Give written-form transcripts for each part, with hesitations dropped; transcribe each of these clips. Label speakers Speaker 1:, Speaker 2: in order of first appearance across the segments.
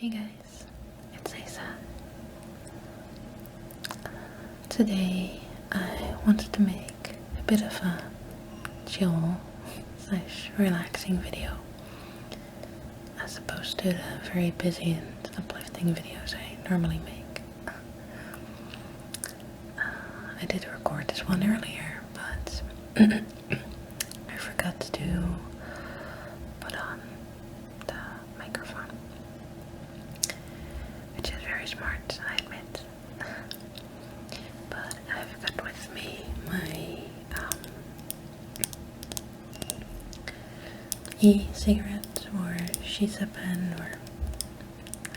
Speaker 1: Hey guys, it's Lisa. Today I wanted to make a bit of a chill slash relaxing video as opposed to the very busy and uplifting videos I normally make. I did record this one earlier, but I forgot to put on the microphone, which is very smart, I admit. But I've got with me my e-cigarette or shisha pen, or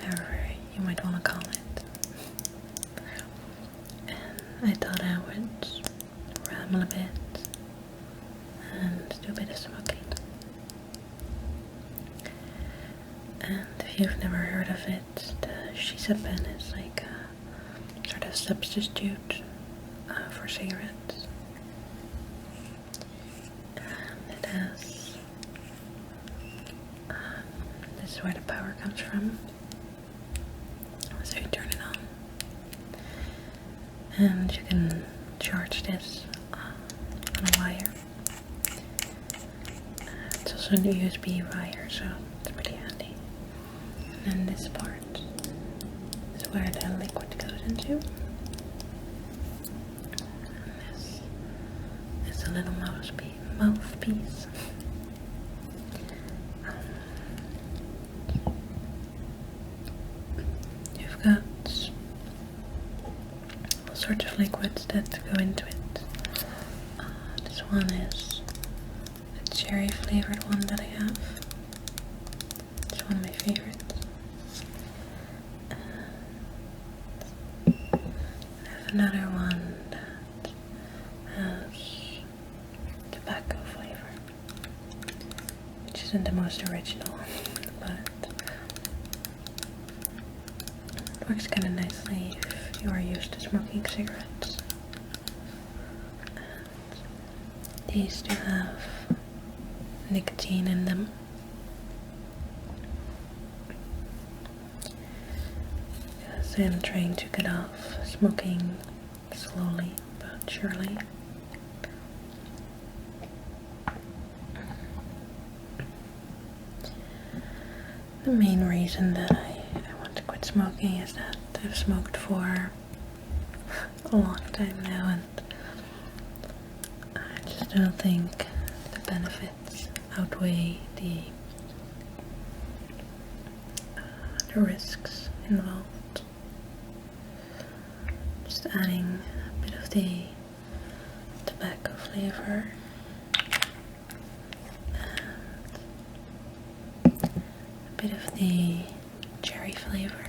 Speaker 1: however you might want to call it. And I thought I would ramble a bit and do a bit of smoking. And if you've never heard of it, the shisha pen is like a sort of substitute for cigarettes. And it has, this is where the power comes from. So you turn it on. And you can charge this on a wire. It's also a USB wire, so it's pretty handy. And then this part is where the liquid goes into. And this is a little mouthpiece. You've got all sorts of liquids that go into it. This one is a cherry flavored one that I have. It's one of my favorites. I have another one that has tobacco flavor, which isn't the most original, but it works kind of nicely if you are used to smoking cigarettes. And these do have nicotine in them. Because I'm trying to get off smoking slowly but surely. The main reason that I want to quit smoking is that I've smoked for a long time now, and I just don't think the benefits outweigh the risks involved. Just adding a bit of the tobacco flavor and a bit of the cherry flavor.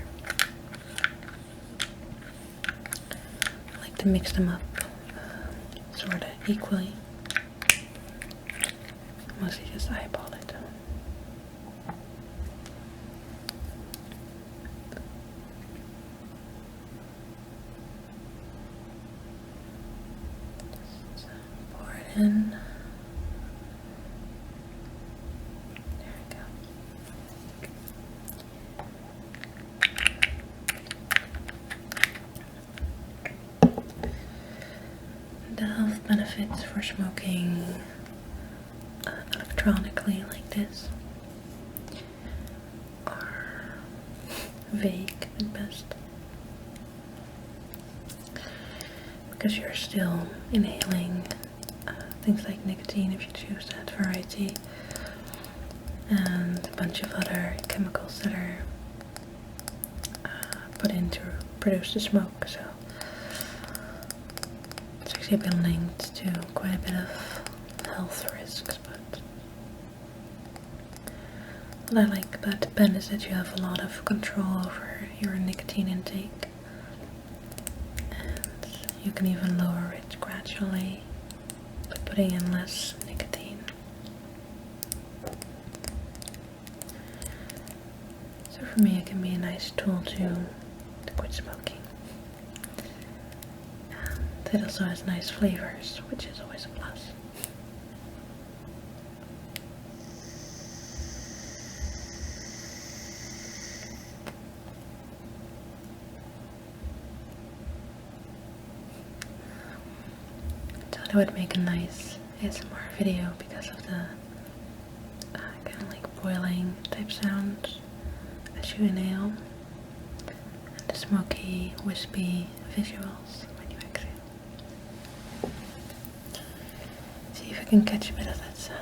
Speaker 1: I like to mix them up sort of equally. Mostly just eyeball it. Just pour it in. There we go. The health benefits for smoking electronically like this are vague at best, because you're still inhaling things like nicotine, if you choose that variety, and a bunch of other chemicals that are put in to produce the smoke. So it's actually been linked to quite a bit of health risks. But what I like about the pen is that you have a lot of control over your nicotine intake, and you can even lower it gradually by putting in less nicotine. So for me, it can be a nice tool to quit smoking. And it also has nice flavors, which is always a plus. that would make a nice ASMR video because of the kind of like boiling type sounds as you inhale and the smoky, wispy visuals when you exhale. See if I can catch a bit of that sound.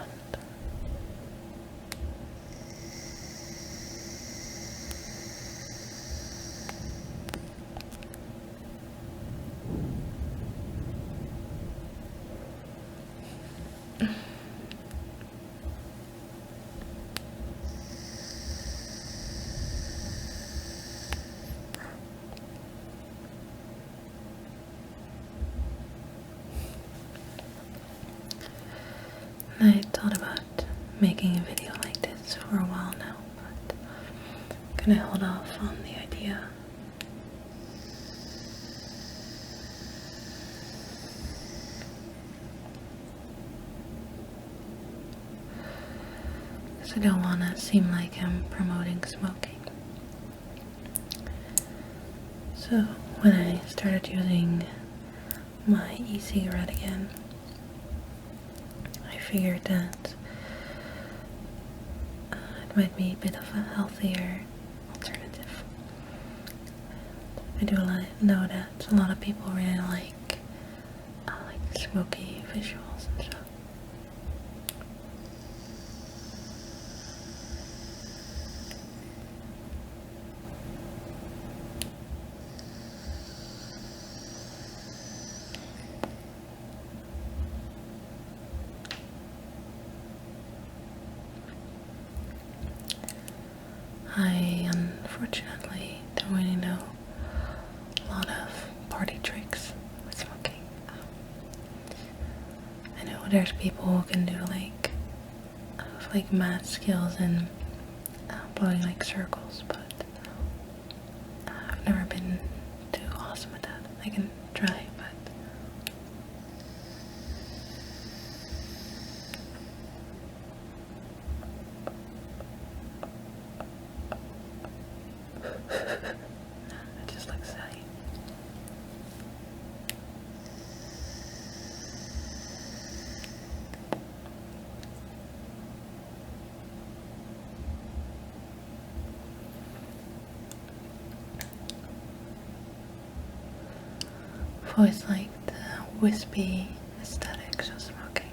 Speaker 1: I thought about making a video like this for a while now, but I'm gonna hold off on the idea. Because I don't want to seem like I'm promoting smoking. So when I started using my e-cigarette again, I figured that it might be a bit of a healthier alternative. I do know that a lot of people really like smoky visuals and stuff. I unfortunately don't really know a lot of party tricks with smoking. I know there's people who can do like mad skills in blowing like circles, but I've never been too awesome at that. I can try, but it just looks silly. I've always liked the wispy aesthetics of smoking.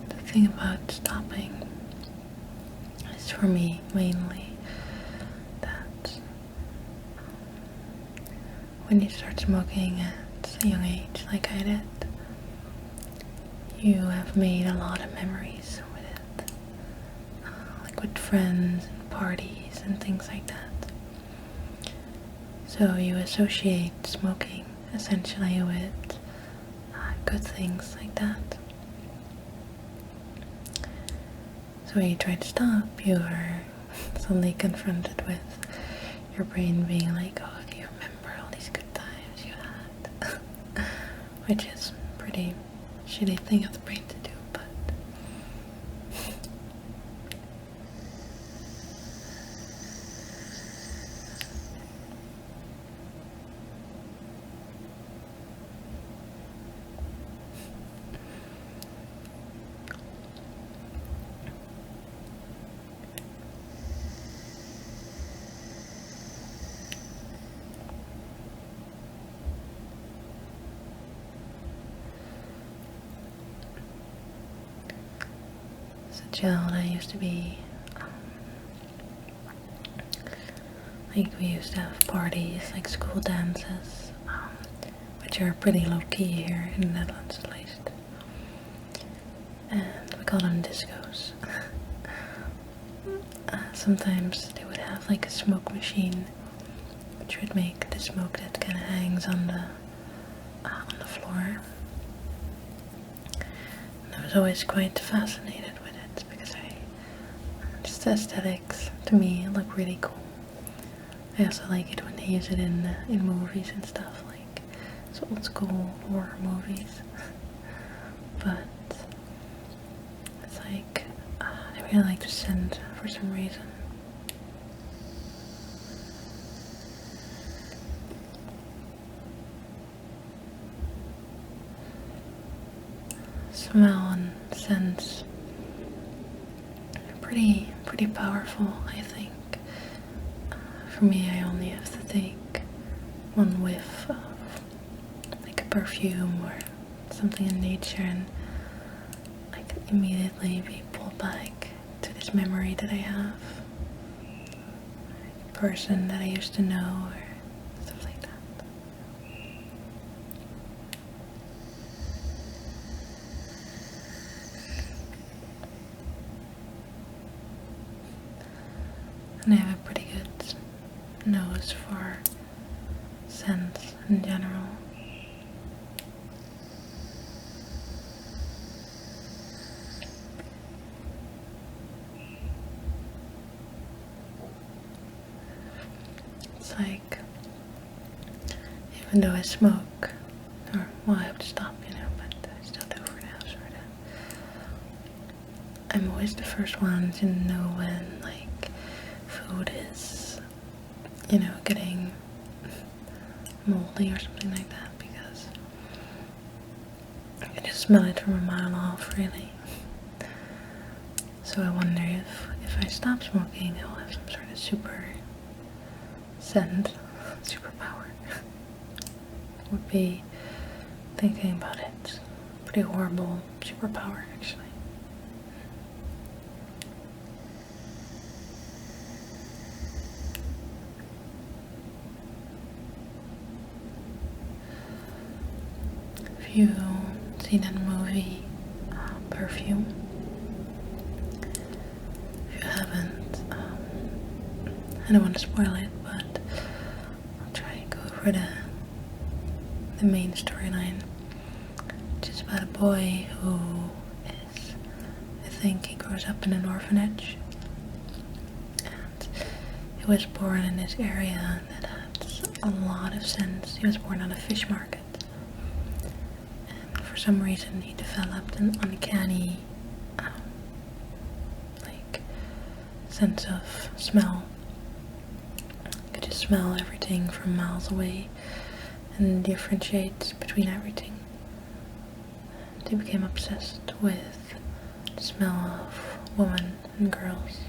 Speaker 1: The thing about stopping is for me mainly that when you start smoking at a young age like I did, you have made a lot of memories with it, like with friends and parties and things like that. So you associate smoking essentially with good things like that. So when you try to stop, you are suddenly confronted with your brain being like, oh, do you remember all these good times you had? Which is pretty shitty thing of the brain to do, but as a child I used to be like, we used to have parties, like school dances, which are pretty low-key here in the Netherlands at least, and we call them discos. Sometimes they would have like a smoke machine, which would make the smoke that kind of hangs on the floor. And I was always quite fascinated with it because just the aesthetics to me look really cool. I also like it when they use it in movies and stuff, like it's old school horror movies. But really like the scent for some reason. Smell and scents are pretty powerful, I think. For me, I only have to take one whiff of like a perfume or something in nature and I can immediately be pulled back to this memory that I have. A person that I used to know or stuff like that. And I have a pretty good nose for scents in general. It's like, even though I smoke, or well, I have to stop, but I still do for now, sort of. I'm always the first one to know when, like, food is, getting moldy or something like that, because I can just smell it from a mile off, really. So I wonder if I stop smoking, I'll have some sort of super scent, superpower. Would be thinking about it. Pretty horrible superpower, actually. If you see that movie, Perfume, if you haven't, I don't want to spoil it, but I'll try and go over the main storyline, which is about a boy who is, I think he grows up in an orphanage, and he was born in this area that has a lot of sense. He was born on a fish market, and for some reason he developed an uncanny sense of smell. Could just smell everything from miles away and differentiate between everything. They became obsessed with the smell of women and girls.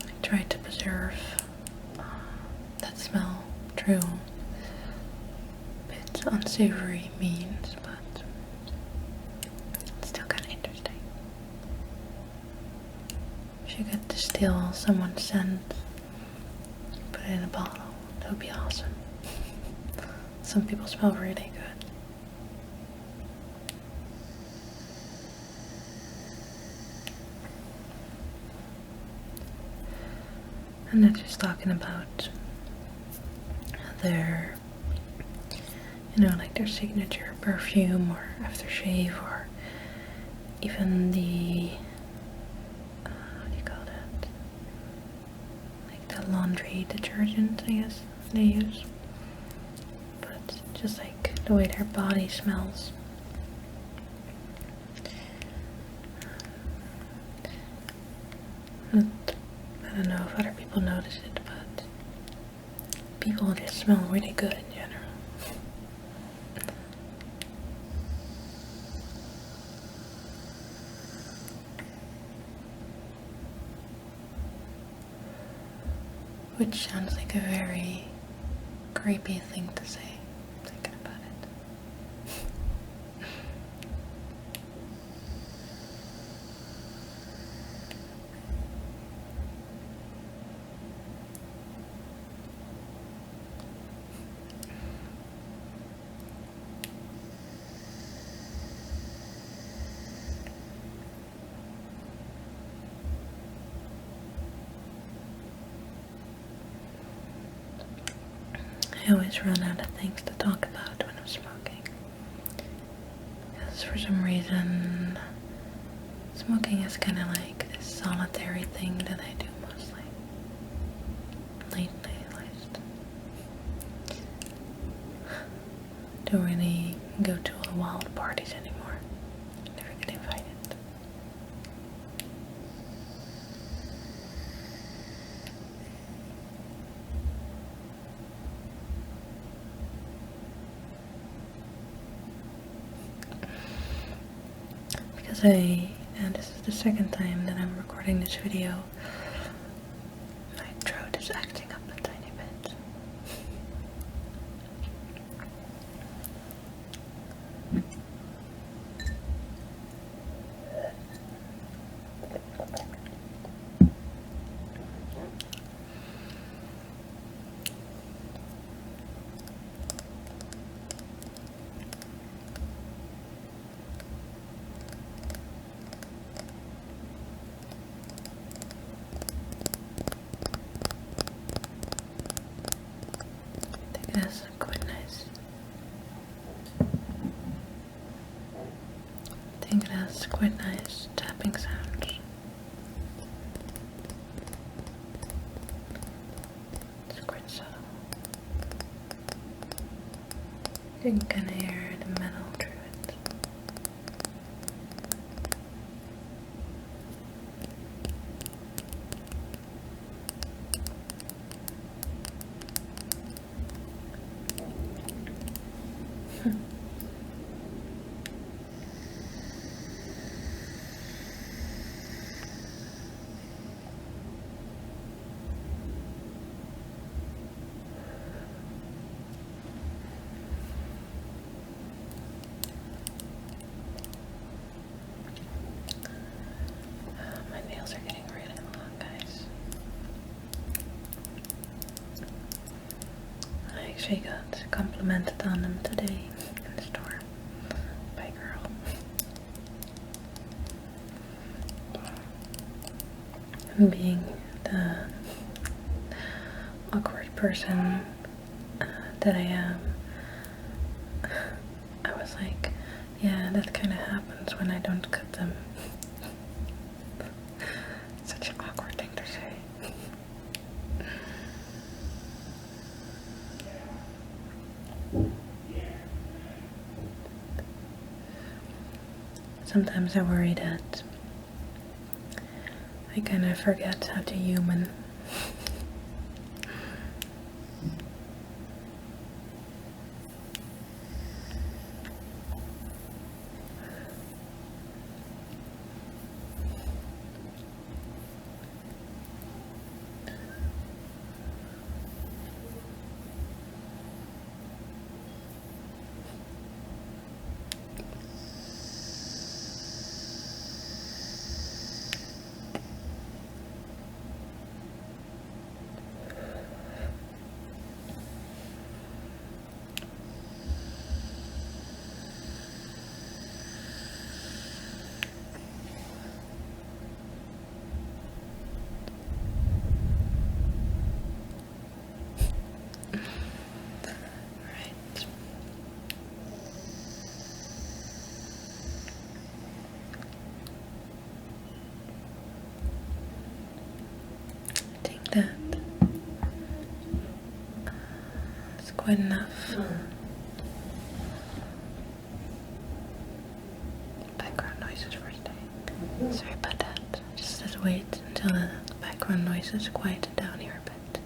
Speaker 1: I tried to preserve that smell through a bit unsavory means, but it's still kind of interesting. If you could distill someone's scent, put it in a bottle, that would be awesome. Some people smell really good. And they're just talking about their, like their signature perfume or aftershave, or even the, what do you call that? Like the laundry detergent, I guess they use. But just like the way their body smells. I don't know if other people notice it, but people just smell really good in general. Which sounds like a very creepy thing to say, thinking about it. I always run out of things to talk about when I'm smoking, because for some reason smoking is kind of like this solitary thing that I do mostly, lately at least. don't really go to all wild parties anymore. Never get invited. Because and this is the second time that I'm recording this video, my throat is acting up a tiny bit. I think that's quite nice. I think it has quite nice tapping sounds. It's quite subtle. You can kind of hear the metal through it. My nails are getting really long, guys. I actually got complimented on them today in the store by a girl. And being the awkward person that I am, I was like, yeah, that kind of happens when I don't cut them. Such an awkward thing to say. Sometimes I worry that I kind of forget how to human. That it's quite enough. Background noises for today. Sorry about that. Just let's wait until the background noises quiet down here a bit.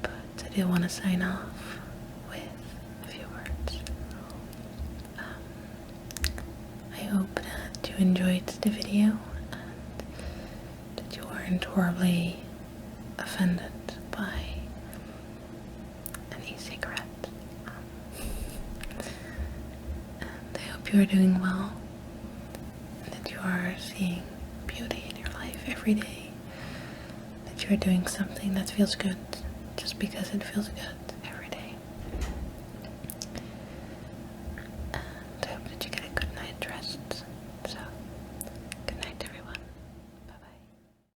Speaker 1: But I do want to sign off with a few words. I hope that you enjoyed the video and that you weren't horribly offended by an e-cigarette. And I hope you are doing well, and that you are seeing beauty in your life every day, that you are doing something that feels good just because it feels good.